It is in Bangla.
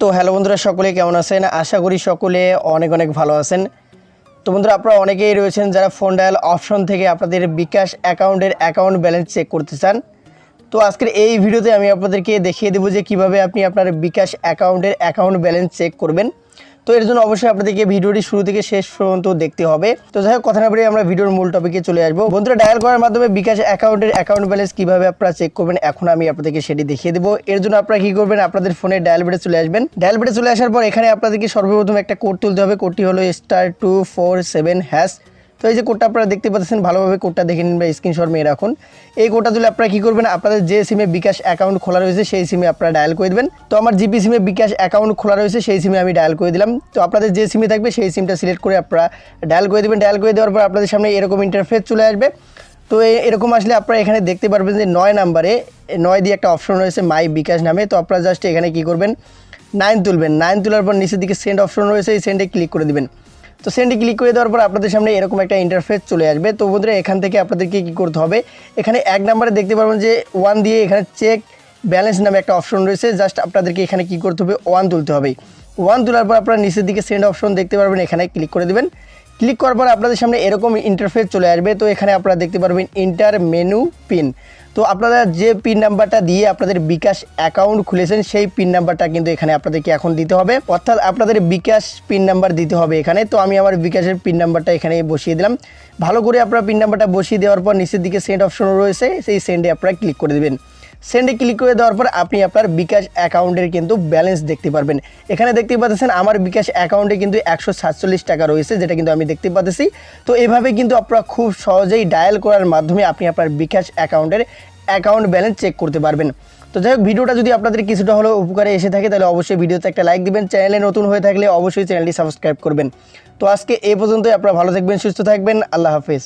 তো হ্যালো বন্ধুরা, সকলে কেমন আছেন? আশা করি সকলে অনেক অনেক ভালো আছেন। তো বন্ধুরা, আপনারা অনেকেই রয়েছেন যারা ফোন ডায়াল অপশন থেকে আপনাদের বিকাশ অ্যাকাউন্টের অ্যাকাউন্ট ব্যালেন্স চেক করতে চান। তো আজকের এই ভিডিওতে আমি আপনাদেরকে দেখিয়ে দেবো যে কীভাবে আপনি আপনার বিকাশ অ্যাকাউন্টের অ্যাকাউন্ট ব্যালেন্স চেক করবেন। তো এর জন্য অবশ্যই আপনাদেরকে ভিডিওটি শুরু থেকে শেষ পর্যন্ত দেখতে হবে। তো যাই হোক, কথা না বলে আমরা ভিডিওর মূল টপিকে চলে আসবো। বন্ধুরা, ডায়াল করার মাধ্যমে বিকাশ অ্যাকাউন্টের অ্যাকাউন্ট ব্যালেন্স কীভাবে আপনারা চেক করবেন এখন আমি আপনাদেরকে সেটি দেখিয়ে দেবো। এর জন্য আপনারা কী করবেন, আপনাদের ফোনে ডায়াল বেডে চলে আসবেন। ডায়াল বেডে চলে আসার পর এখানে আপনাদেরকে সর্বপ্রথম একটা কোড তুলতে হবে। কোডটি হলো *247#। তো এই যে কোডটা আপনারা দেখতে পাচ্ছেন, ভালোভাবে কোডটা দেখে নিন বা স্ক্রিনশট মেরে রাখুন। এই কোডটা তুলে আপনারা কী করবেন, আপনাদের যে সিমে বিকাশ অ্যাকাউন্ট খোলা রয়েছে সেই সিমে আপনারা ডায়াল করে দেবেন। তো আমার জিপি সিমে বিকাশ অ্যাকাউন্ট খোলা রয়েছে, সেই সিমে আমি ডায়াল করে দিলাম। তো আপনাদের যে সিমে থাকবে সেই সিমটা সিলেক্ট করে আপনারা ডায়াল করে দেবেন। ডায়াল করে দেওয়ার পর আপনাদের সামনে এরকম ইন্টারফেস চলে আসবে। তো এরকম আসলে আপনারা এখানে দেখতে পারবেন যে 9 নাম্বারে 9 দিয়ে একটা অপশন রয়েছে মাই বিকাশ নামে। তো আপনারা জাস্ট এখানে কী করবেন, 9 তুলবেন। 9 তোলার পর নিচের দিকে সেন্ড অপশন রয়েছে, এই সেন্ডে ক্লিক করে দেবেন। তো সেন্ডে ক্লিক করে দেওয়ার পর আপনাদের সামনে এরকম একটা ইন্টারফেস চলে আসবে। তো বন্ধুরা, এখান থেকে আপনাদেরকে কী করতে হবে, এখানে 1 নাম্বারে দেখতে পারবেন যে 1 দিয়ে এখানে চেক ব্যালেন্স নামে একটা অপশন রয়েছে। জাস্ট আপনাদেরকে এখানে কী করতে হবে, 1 তুলতে হবে। 1 তোলার পর আপনারা নিচের দিকে সেন্ড অপশন দেখতে পারবেন, এখানে ক্লিক করে দেবেন। ক্লিক করার পর আপনাদের সামনে এরকম ইন্টারফেস চলে আসবে। তো এখানে আপনারা দেখতে পারবেন ইন্টার মেনু পিন। তো আপনারা যে পিন নাম্বারটা দিয়ে আপনাদের বিকাশ অ্যাকাউন্ট খুলেছেন সেই পিন নাম্বারটা কিন্তু এখানে আপনাদেরকে এখন দিতে হবে, অর্থাৎ আপনাদের বিকাশ পিন নাম্বার দিতে হবে এখানে। তো আমি আমার বিকাশের পিন নাম্বারটা এখানে বসিয়ে দিলাম। ভালো করে আপনারা পিন নাম্বারটা বসিয়ে দেওয়ার পর নিচের দিকে সেন্ড অপশন রয়েছে, সেই সেন্ডে আপনারা ক্লিক করে দেবেন। সেন্ডে ক্লিক করে দেওয়ার পর আপনি আপনার বিকাশ অ্যাকাউন্টের কিন্তু ব্যালেন্স দেখতে পারবেন। এখানে দেখতে পাচ্ছেন আমার বিকাশ অ্যাকাউন্টে কিন্তু 147 টাকা রয়েছে, যেটা কিন্তু আমি দেখতে পাচ্ছি। তো এভাবে কিন্তু আপনারা খুব সহজেই ডায়াল করার মাধ্যমে আপনি আপনার বিকাশ অ্যাকাউন্টের অ্যাকাউন্ট ব্যালেন্স চেক করতে পারবেন। তো যাই হোক, ভিডিওটা যদি আপনাদের কিছুটা হলেও উপকারে এসে থাকে তাহলে অবশ্যই ভিডিওতে একটা লাইক দিবেন। চ্যানেলে নতুন হয়ে থাকলে অবশ্যই চ্যানেলটি সাবস্ক্রাইব করবেন। তো আজকে এই পর্যন্তই। আপনারা ভালো থাকবেন, সুস্থ থাকবেন। আল্লাহ হাফেজ।